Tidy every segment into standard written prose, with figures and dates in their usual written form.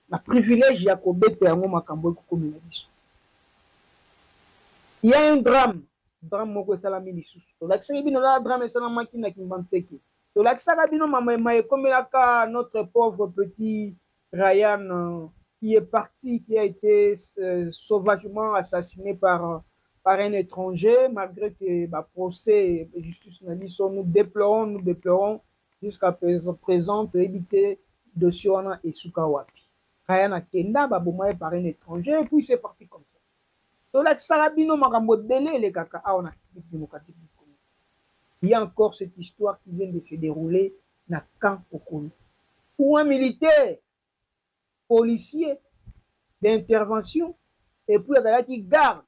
na privilège ya kobeta yango makambo ekokomi na biso. Il y a un drame moko esalami lisusu tolakisaki bino na drame esalamaki na Kimbantseke, tolakisaka bino mama ekomelaka notre pauvre petit Ryan qui est parti, qui a été sauvagement assassiné par un étranger, malgré que procès et justice na biso, nous déplorons jusqu'à présent éviter dossier wana esuka wapi. Ryan akenda baboma par un étranger et puis c'est parti comme ça. tolakisaka bino makambo dele elekaka awa na République démocratique du Congo. Il y a encore cette histoire qui vient de se dérouler na camp Kokolo, où un militaire policier d'intervention et puis azalaki garde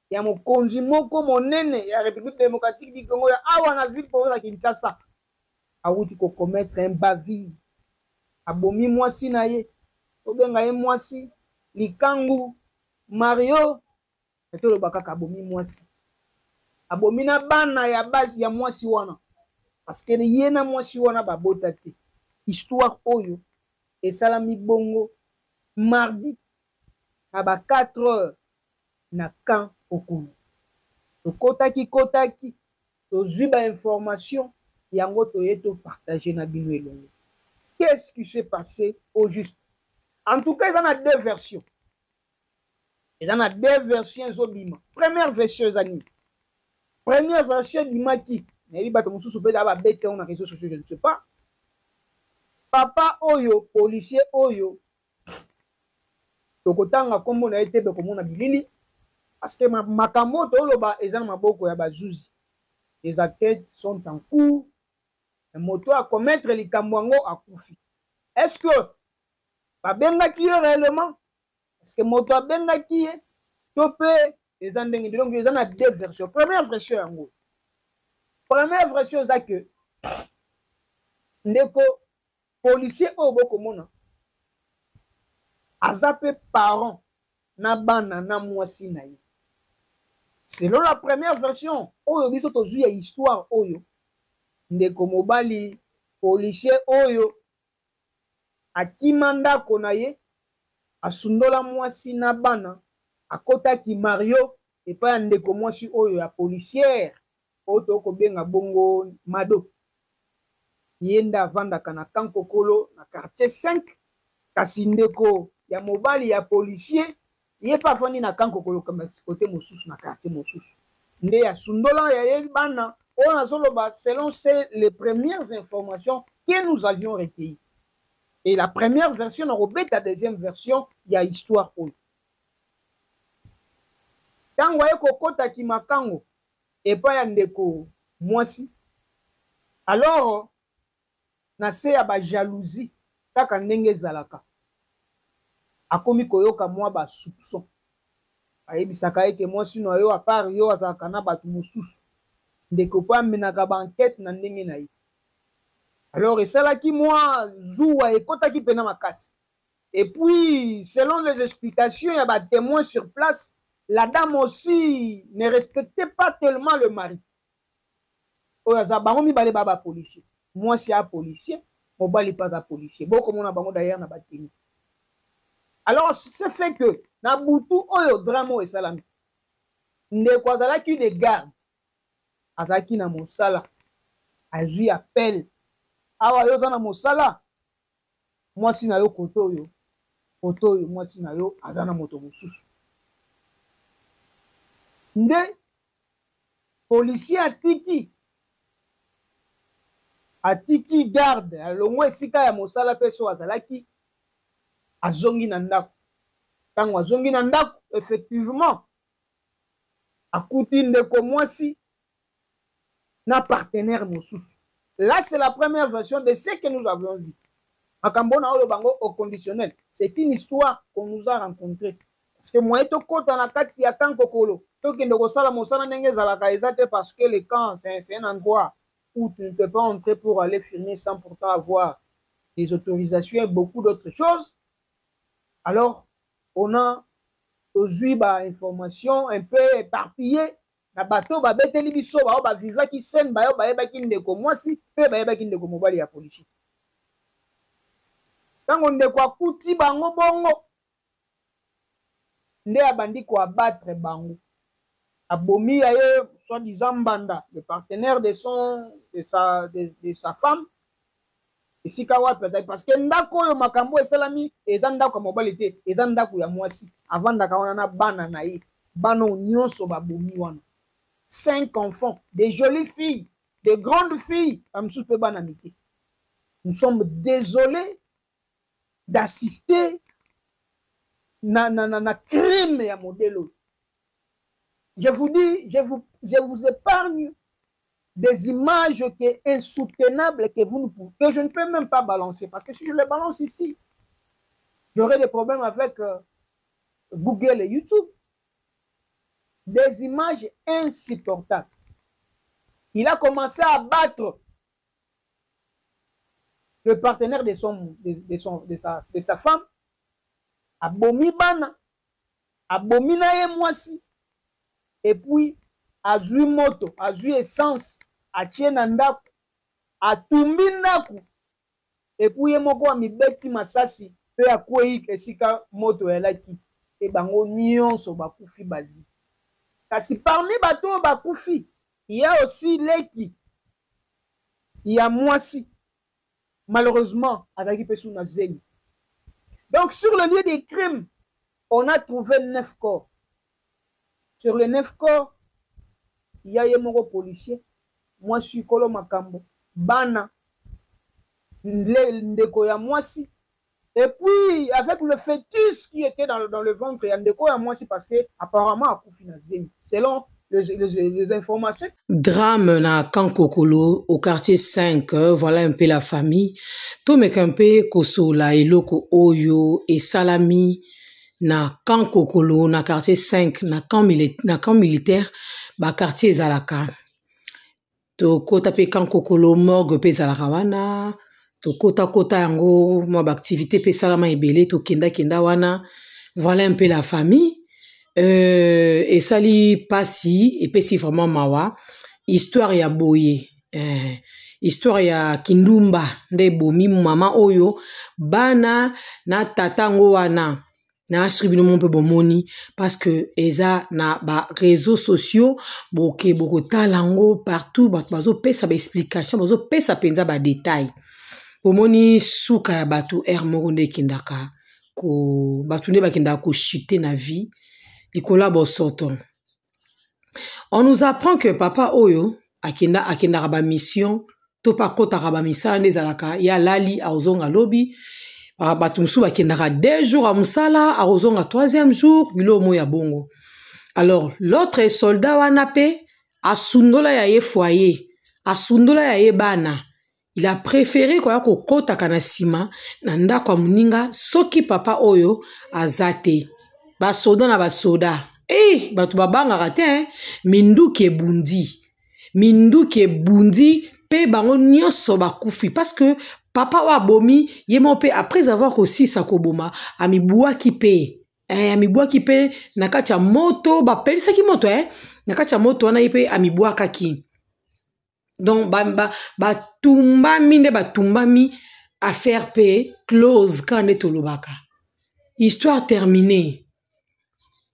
ya mokonzi moko monene ya République démocratique du Congo ya awa na ville province ya Kinshasa awuti kokommettre un baville, abomi mwasi na ye, obenga ye mwasi Likangu Mario etolobaka abomi mwasi, abomi na bana ya basi ya mwasi wana parce que ye na mwasi wana babota te. Histoire oyo esalami bongo mardi à 4 heures na camp Kokolo. Tokotaki tozwi ba information yango toye to partager na bino elongo. Qu'est-ce qui s'est passé au juste? En tout cas, il y en a deux versions. Il y en a deux versions zobima. Première version zani. Première version dimaki. Nebi bato mususu pe ba bete on na réseaux sociaux, je ne sais pas. Papa oyo, policier oyo. Tokotanga kombo na ete be komona bilili parce que makambo to loba ezana maboko ya bazuzi. Les enquêtes sont en cours. Le moto à commettre likambo yango akufi. Est-ce que babengaki yo réellement? Est-ce que moto abengaki ye? Topé les andenge donc ils en a deux versions. Première version yango. Première version ça que ndeko policier oyo bokomona azape parent na bana na mwasi na ye. Selon la première version oyo biso tozwi ya histoire oyo ndeko mobali policier oyo akima ndako na ye asundola mwasi na bana akotaki Mario epai ya ndeko mwasi oyo ya policière oyo tokobenga bongo Mado ye nde avandaka na camp Kokolo na quartier 5 kasi ndeko ya mobali ya policier ye pa afandi na camp Kokolo kama kote mosusu na quartier mosusu nde ya sundola ya ye bana oyo nazoloba selon les premières informations que nous avions recueillies. Et la première version na robeta deuxième version ya histoire oyo tango aye kokotaki makango epai ya ndeko mwasi alors na se ya bajalousie kaka ndenge ezalaka akomi koyoka mwa basoupçon ayebisaka ete mwasi na yo apart yo azalaka na bato mosusu ndeko po amenaka baenquête na ndenge na ye. Alors esalaki mwa zuwa ekotaki pena makasi et puis selon les explications il y a des témoins sur place, la dame aussi ne respectait pas tellement le mari. Oyaza bango mibale baba policier, moi c'est un policier, mobali pas un policier. Beaucoup mona bango d'ailleurs na batini. Alors ce fait que na butu oyo drama esalami ndeko azalaki de garde azalaki na mosala azwi appel awa yo za na mosala mwasi na yo koto oyo mwasi na yo aza na moto mosusu nde policier atiki garde alongo esika ya mosala mpe so azalaki azongi na ndako. Tango azongi na ndako effectivement akuti ndeko mwasi na partenaire mosusu. Là c'est la première version de ce que nous avions vu. Makambo na olo bango au conditionnel, c'est une histoire qu'on nous a rencontré parce que moi to kota na kati ya camp Kokolo to kende ko sala mosala ndenge ezalaka ezate parce que le camp c'est un endroit où tu ne peux pas entrer pour aller filmer sans pourtant avoir des autorisations et beaucoup d'autres choses. Alors on a aujourd'hui information un peu éparpillée na bato babeteli biso bao ba vivaki scène bayo bayebaki ndeko mwasi pe bayebaki ndeko mobali ya policier. Tango ndeko akuti bango bongo nde abandi ko abattre bango abomi ya ye soi-disant mbanda le partenaire de sa femme esika wapi azali parce que ndako oyo makambo esalami eza ndako ya mobali te eza ndako ya mwasi avandaka wana na bana na ye bana nyonso babomi wana 5 enfants des jolies filles des grandes filles bamosusu mpe bana mike. Nous sommes désolés d'assister na crime ya modèle. Je vous dis, je vous épargne des images qui sont insoutenables que je ne peux même pas balancer. Parce que si je les balance ici, j'aurai des problèmes avec Google et YouTube. Des images insupportables. Il a commencé à battre le partenaire de sa femme. Abomi bana, abomi na ye mwasi. Et puis, azui moto, azui essence, atie na ndako, atumbi ndako. Et puis, ye moko wa mibeti masasi, pe akwei esika moto elaki. E bango nyonso bakufi bazi. Kasi parmi bato bakufi, il y a aussi leki. Il y a mwasi. Malheureusement, azaki pe sou na zeli. Donc, sur le lieu des crimes, on a trouvé 9 corps. Sur les 9 corps, il y a un policier. Moi, je suis Kolo Makambo. Bana. Ndeko ya mwasi. Et puis, avec le fœtus qui était dans le ventre, il y a Ndeko ya mwasi passé apparemment à Koufinazemi. Selon les informations. Drame na Kankokolo au quartier 5, voilà un peu la famille. Tomekampe Kosola Eloko Oyo et Salami na Kankokolo na quartier 5 na camp militaire ba quartier Zalaka. To kota pe Kankokolo morgue pe Zalaka wana. To kota yango mo ba activité pe salama ebele to kenda wana. Voilà un peu la famille. Et sali pasi et pesi vraiment mawa histoire ya boye histoire ya kindumba nde bomi mama oyo bana na tatango wana na asribino mon pe bomoni parce que eza na ba réseaux sociaux boke boko talango partout bazo pesa ba explication bazo pesa penza ba détail bomoni suka ya batu moko nde kindaka ko batu nde bakindaka ko chuter na vie. On nous apprend que papa Oyo akenda raba mission to pa kota raba misala nezalaka ya lali a ozonga lobi batumsu bakenda 2 jours a musala a ozonga 3e jour bilo moya bongo. Alors l'autre soldat wana pe asundola ya ye foyer asundola ya ye bana. Il a préféré ko kota kana sima na ndako muninga soki papa Oyo azate. Basoda na basoda. Batu babanga te minduki ebundi pe bango nyonso bakufi parce que papa wa bomi yemo pe après avoir aussi sakoboma amibwaki pe nakati ya moto bapelisaki moto nakati ya moto wana pe amibwakaki. Donc batumbami affaire pe close quand tolobaka. Histoire terminée.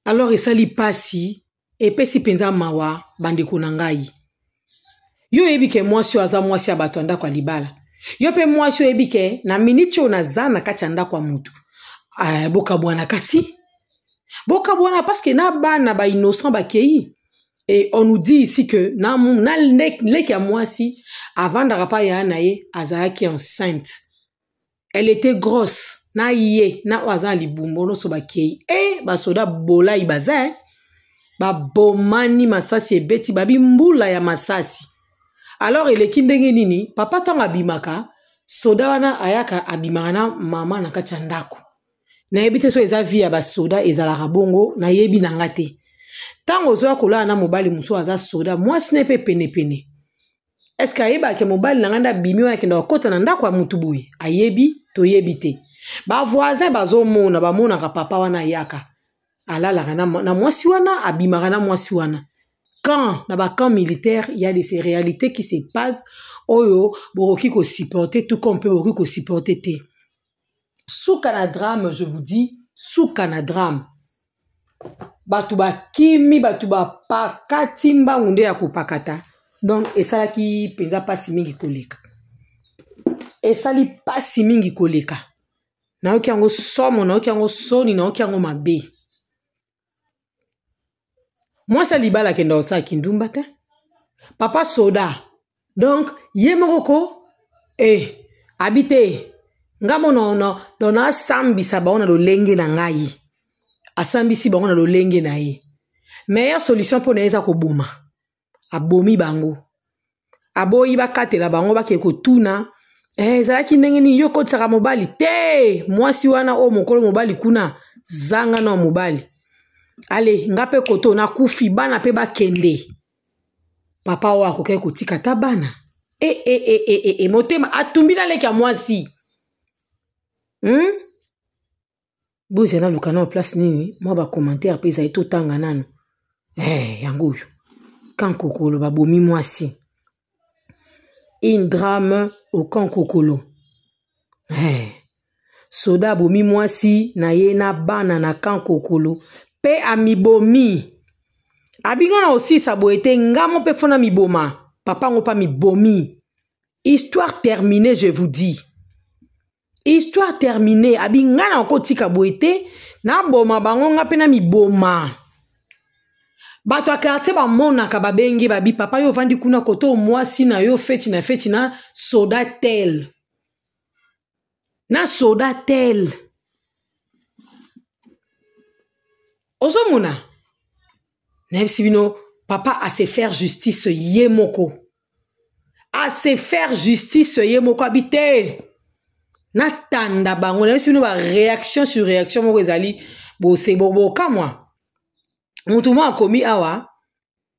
Alors esali pasi epesi penza mawa bandeko na ngai. Yo ebike mwasi aza mwasi abato ndako libala. Yo pe mwasi ebike na minute ona zana kati ndako kwa mutu. Boka bwana kasi. Boka bwana parce que na bana ba innocent ba kei. Et on nous dit ici que na leki ya mwasi avant d'arapa ya nae azalaki enceinte. Elle était grosse. Na iye, na wazan libumbo no sobakei. Basoda bola ibaza, ba bomani masasi ebeti, babi mbula ya masasi. Alors, ele kindenge nini, papa tonga abimaka, soda wana ayaka abimaka na mama na kati ya ndako. Na ebite so eza via basoda ezalaka bongo, na yebi nangate. Tango zoya kola na mobali muso aza soda, mwasi nepe pene. Est-ce que ayeba ke mobali nanganda bimi wana kenda wakota na ndako ya mutu boye? Ayebi, to yebite. Ba voisin bazomona bamona ka papa wana yaka alala na mwasi wana abimaka na mwasi wana. Quand na ba camp militaire il y a des réalités qui se passent oyo boroki ko supporter tout comme peut boroki ko supporter te. Soukana drame, je vous dis, soukana drame. Batuba kimi, batuba pakatimba unde ya kupakata. Donc, esalaki penza pasi mingi koleka. Esali pasi mingi koleka. Naoki yango somo, naoki yango soni, naoki yango mabe. Moi, ça libala kenda osa kindumba te. Papa soda. Donc, ye moroko, habite. Ngamo no na sambi sabaona lo lenge na ngai. Asambi si baona lo lenge na ye. Meilleure solution pour neza ko boma. Abomi bango. Aboyi bakatela bango bakeko tuna. Zalaki ndenge ni yoko tsaka mobali te. Mwasi wana o mokolo mobali kuna zanga na mobali. Ale ngape koto na kufi bana pe bakende. Papa wa koke kotika tabana. Motema atumbina leki ya mwasi. Boze na lukana en place nini. Moi ba commentaire pe za eto tanga nano. Yangoyo. Kan kokolo ba bomi mwasi. Un drame au camp kokolo. Soda bomi mwasi na ye na bana na camp kokolo. Pe amibomi. Abingana aussi sa boete ngamo pe fona miboma. Papa ngo pa mibomi. Histoire terminée, je vous dis. Histoire terminée. Abingana encore tika boete. Na boma bango nga pe na miboma. Bato akarate ba mona ka babenge babi papa yo vandi kuna koto mwasi na yo feti na soda tel. Na soda tel. Ozomona. Nebsibino papa a se faire justice yemoko. A se faire justice yemoko habité. Na tanda bango nebsibino ba réaction sur réaction moko ezali bo se bobo ka moi. Moutouma a commis awa,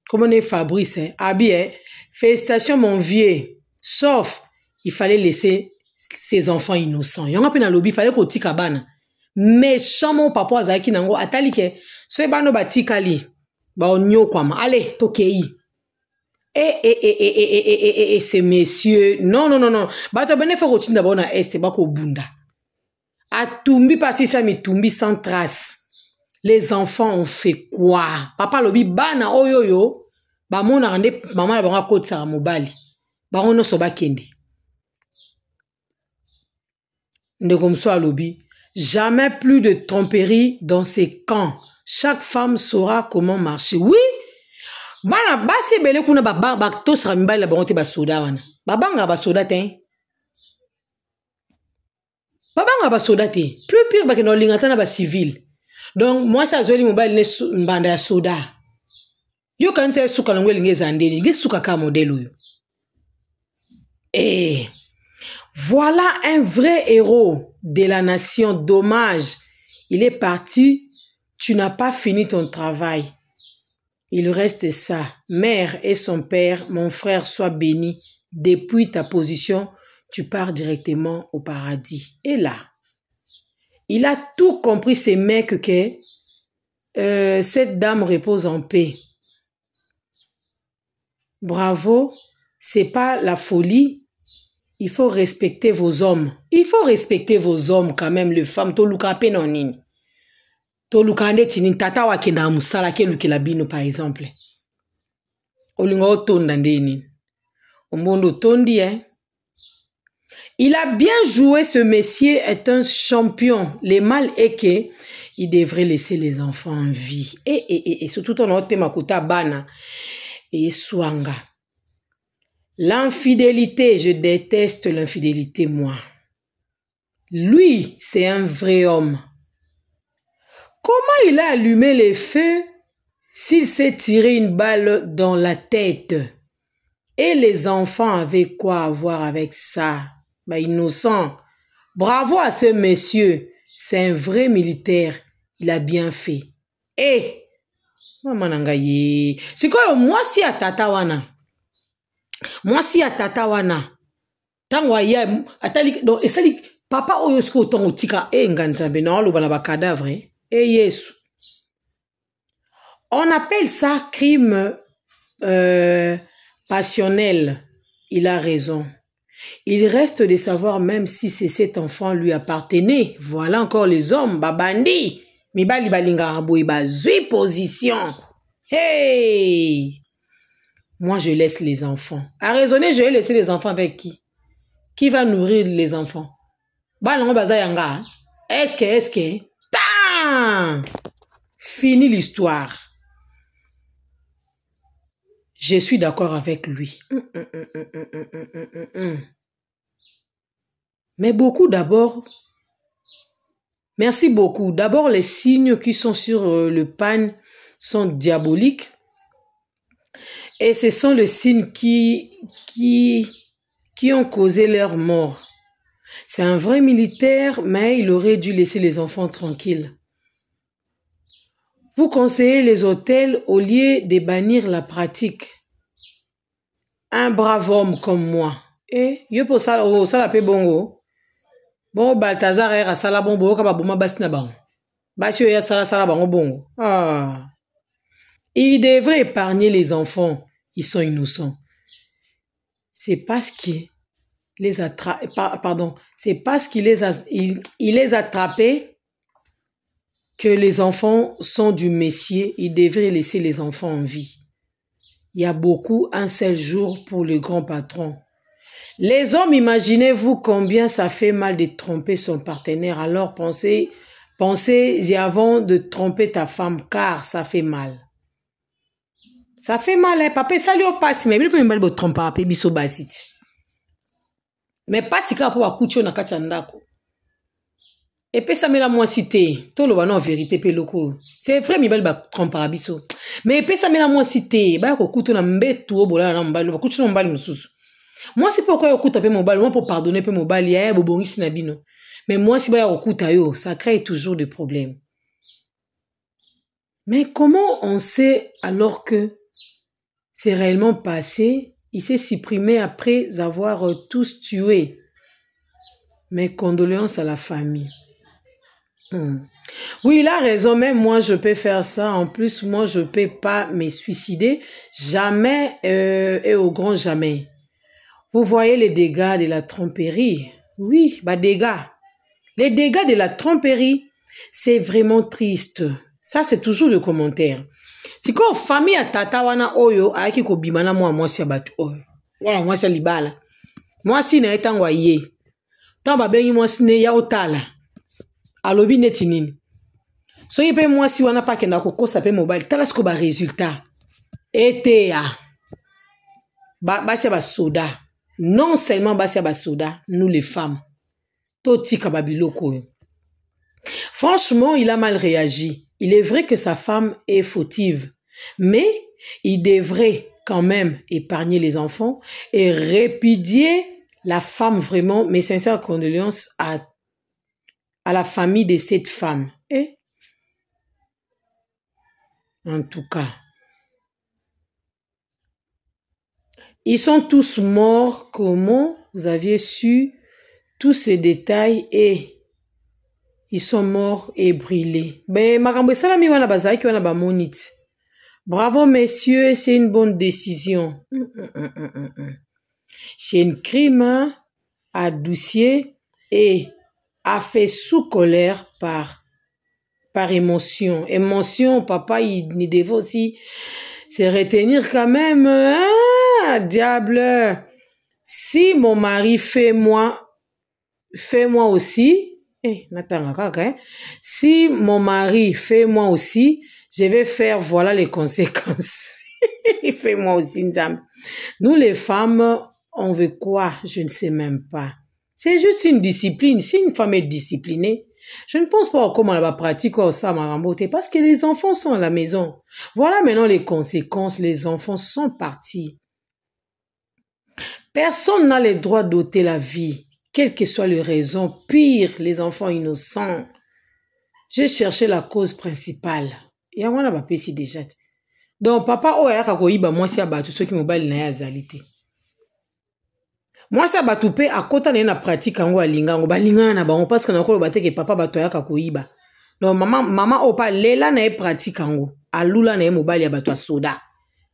comme on est Fabrice, félicitations mon vieux, sauf il fallait laisser ses enfants innocents. Y'en a pas dans le lobby, il fallait qu'on tique à ban. Méchant mon papa azaki nango atali ke, so bano batikali, ba onyo kwama, allez tokei. Ces messieurs, non, bato bene faut continuer d'abord na est, bako bunda. Atumbi pasi sa mi tumbi sans trace. Les enfants ont fait quoi? Papa lobi bana oyoyo ba mona rande maman la banga kotsa mobali. Ba ono soba kende. Ndegomso lobi jamais plus de tromperie dans ces camps. Chaque femme saura comment marcher. Oui. Bana basi bele kuna ba to sera mibali la bangote ba soda wana. Babanga ba soda te. Babanga ba soda te. Plus pire ba keno lingata ba civil. Donc, moi, ça zoli mobile ne mbanda soda. Yo kan se suka ngwe linge zandeli, nge suka ka modèle yo. Et voilà un vrai héros de la nation. Dommage, il est parti, tu n'as pas fini ton travail. Il reste ça. Mère et son père, mon frère, sois béni. Depuis ta position, tu pars directement au paradis. Et là, il a tout compris, ces mecs, que cette dame repose en paix. Bravo, c'est pas la folie. Il faut respecter vos hommes. Il faut respecter vos hommes quand même, les femmes. Toluka penonini. Toluka ndetini tata wa kenda musala ke lukela bino par exemple. Olingo otonda ndeni. Ombondo tondi Il a bien joué, ce monsieur est un champion. Le mal est que il devrait laisser les enfants en vie. Et surtout on a makuta bana et swanga. L'infidélité, je déteste l'infidélité moi. Lui, c'est un vrai homme. Comment il a allumé les feux s'il s'est tiré une balle dans la tête? Et les enfants avaient quoi à voir avec ça? Bah, innocent. Bravo à ce monsieur. C'est un vrai militaire. Il a bien fait. Eh! Maman nangaye. C'est quoi, moi si à Tatawana? Moi si à Tatawana. Tangwaya, atali, donc, et ça dit, papa oyosko tongo tika, nganzabe, non, le banaba cadavre, yes. On appelle ça crime, passionnel. Il a raison. Il reste de savoir même si c'est cet enfant lui appartenait. Voilà encore les hommes, babandi. Mibali balinga aboui bazui position. Hey! Moi, je laisse les enfants. À raisonner, je vais laisser les enfants avec qui? Qui va nourrir les enfants? Balango bazayanga. Est-ce que? Tan! Fini l'histoire. Je suis d'accord avec lui. Mais beaucoup d'abord, merci beaucoup. D'abord, les signes qui sont sur le pan sont diaboliques. Et ce sont les signes qui ont causé leur mort. C'est un vrai militaire, mais il aurait dû laisser les enfants tranquilles. Vous conseillez les hôtels au lieu de bannir la pratique. Un brave homme comme moi. Eh, yo pour ça, ça la paix bongo. Bon, Balthazar era sala bongo, kaba boma basina bang. Basio ya sala bango bongo. Ah. Il devrait épargner les enfants. Ils sont innocents. C'est parce qu'il les a c'est parce qu'il les a attrapés que les enfants sont du Messie. Il devrait laisser les enfants en vie. Il y a beaucoup un seul jour pour le grand patron. Les hommes, imaginez-vous combien ça fait mal de tromper son partenaire. Alors pensez-y avant de tromper ta femme, car ça fait mal. Ça fait mal, hein? Papa, ça lui passe, mais il peut me tromper, papa, biso basit. Mais pas si quand pour coucher na kachandako. Et puis ça me la moi cité. Tout le en vérité pe loko. C'est vrai mi bel ba tromper biso. Mais puis ça me la moi cité. Ba ko kuto na mbetu obola na mbali, ba kutu na mbali mususu. Moi c'est pourquoi yo kuta pe mobile, moi pour pardonner pe mobile ya bobongisi na bino. Mais moi si ba yo kuta yo, ça crée toujours des problèmes. Mais comment on sait alors que c'est réellement passé? Il s'est supprimé après avoir tous tué. Mes condoléances à la famille. Oui, il a raison, même moi je peux faire ça. En plus, moi je peux pas me suicider. Jamais et au grand jamais. Vous voyez les dégâts de la tromperie? Oui, bah dégâts. Les dégâts de la tromperie, c'est vraiment triste. Ça, c'est toujours le commentaire. Si quoi famille à tata wana oyo aiki ko bimana moi si abatu oyo. Voilà moi si libala. Moi si na etangwa ye. Tamba bengi moi si ne ya otala. Alobi neti nini. So yepe moi si wana pa kenda ko kosa pe mobile tala sko ba résultat. Ete ya. Basi ba soda. Non seulement basi ba soda, nous les femmes. Toti kababiloko. Franchement, il a mal réagi. Il est vrai que sa femme est fautive, mais il devrait quand même épargner les enfants et répudier la femme vraiment. Mes sincères condoléances à la famille de cette femme. Et en tout cas, ils sont tous morts. Comment vous aviez su tous ces détails et ils sont morts et brûlés. Ben, makambo salami wana bazaki wana ba monit. Bravo messieurs, c'est une bonne décision. C'est un crime adoucié et a fait sous colère par émotion. Émotion, papa, il devait aussi se retenir quand même. Ah, diable. Si mon mari fait moi aussi. Si mon mari fait moi aussi, je vais faire voilà les conséquences. Fait moi aussi, nous les femmes, on veut quoi? Je ne sais même pas. C'est juste une discipline. Si une femme est disciplinée, je ne pense pas comment elle va pratiquer ça, Marambote, parce que les enfants sont à la maison. Voilà maintenant les conséquences. Les enfants sont partis. Personne n'a le droit d'ôter la vie. Quelle que soit les raisons, pire, les enfants innocents. J'ai cherché la cause principale. Et on a pas si déjà. Donc, papa, oh, moi, si abattu ceux qui m'oballent na yazalité. Moi, ça batoupe à côté de la pratique en linga, on balinga na ba, parce que na ko baté que papa batoya kakoyiba. Donc, maman, oh, pas lela na pratique en go. Alula na mobile ya batwa soda.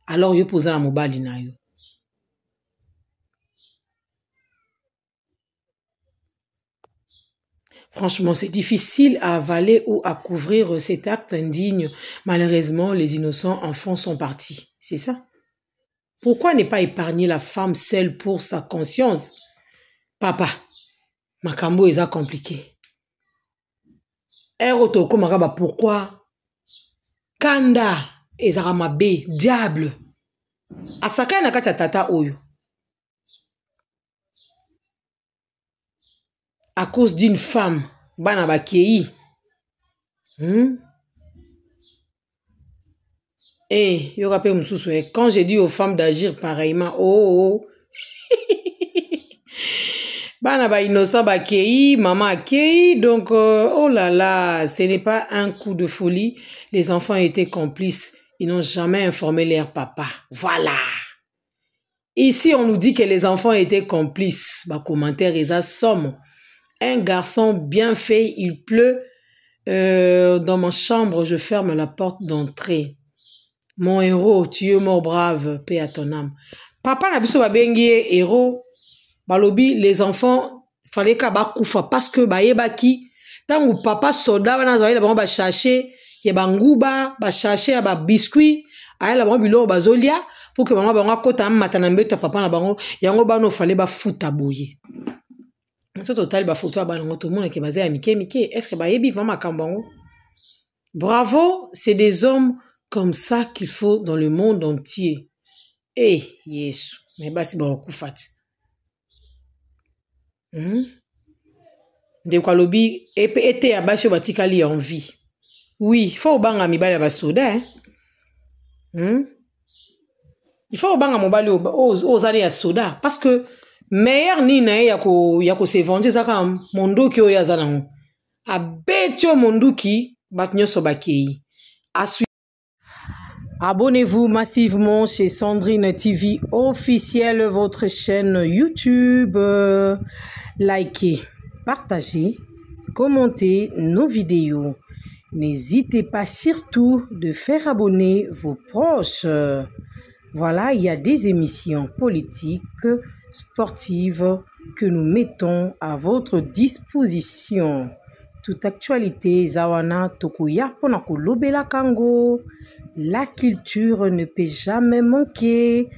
Alors, yo posa na mobile na yo. Franchement, c'est difficile à avaler ou à couvrir cet acte indigne. Malheureusement, les innocents enfants sont partis. C'est ça. Pourquoi ne pas épargner la femme seule pour sa conscience? Papa, makambo est compliqué. Erotoko maraba, pourquoi? Kanda ezaramabe, diable. Asaka na kati tata oyo. À cause d'une femme, bana bakei. Eh, yorape msusu, quand j'ai dit aux femmes d'agir pareillement, oh. Bana ba innocent bakei, maman akei, donc oh là là, ce n'est pas un coup de folie. Les enfants étaient complices, ils n'ont jamais informé leur papa. Voilà. Ici, on nous dit que les enfants étaient complices. Bah, commentaire, ils assoment. Un garçon bien fait, il pleut. Dans ma chambre, je ferme la porte d'entrée. Mon héros, tu es mort brave, paix à ton âme. Papa n'a pas bengi héros. Balobi, les enfants, fallait qu'à bakoufa parce que baebaki. Tant où papa soda, ba chercher, y a bangouba, ba chercher ba biscuit, aya la bilo bazolia pour que maman ba kota matana mbeta papa na bango, yango ba no fallait ba futa boye. Ce total, ba photo ba tout le monde qui basé à Mike. Est-ce que ba yebi vraiment kambango? Bravo, c'est des hommes comme ça qu'il faut dans le monde entier. Eh, yes, mais bah c'est bon coup fat. De quoi lobby était à bacho batikali en vie. Oui, faut banga mibali ba soda hein. Il faut banga mobali aux années à soda parce que meilleur ni na yako se venger ça comme mondoki o yazana a betio mondoki batnyo sobakei. Abonnez-vous massivement chez Sandrine TV officielle, votre chaîne YouTube. Likez, partagez, commentez nos vidéos. N'hésitez pas surtout de faire abonner vos proches. Voilà, il y a des émissions politiques, sportives que nous mettons à votre disposition. Toute actualité, Zawana Tokuya Ponako Lobela Kango. La culture ne peut jamais manquer.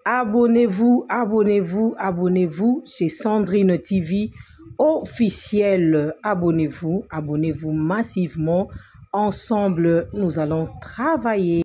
Abonnez-vous, abonnez-vous, abonnez-vous chez Sandrine TV officielle. Abonnez-vous, abonnez-vous massivement. Ensemble, nous allons travailler.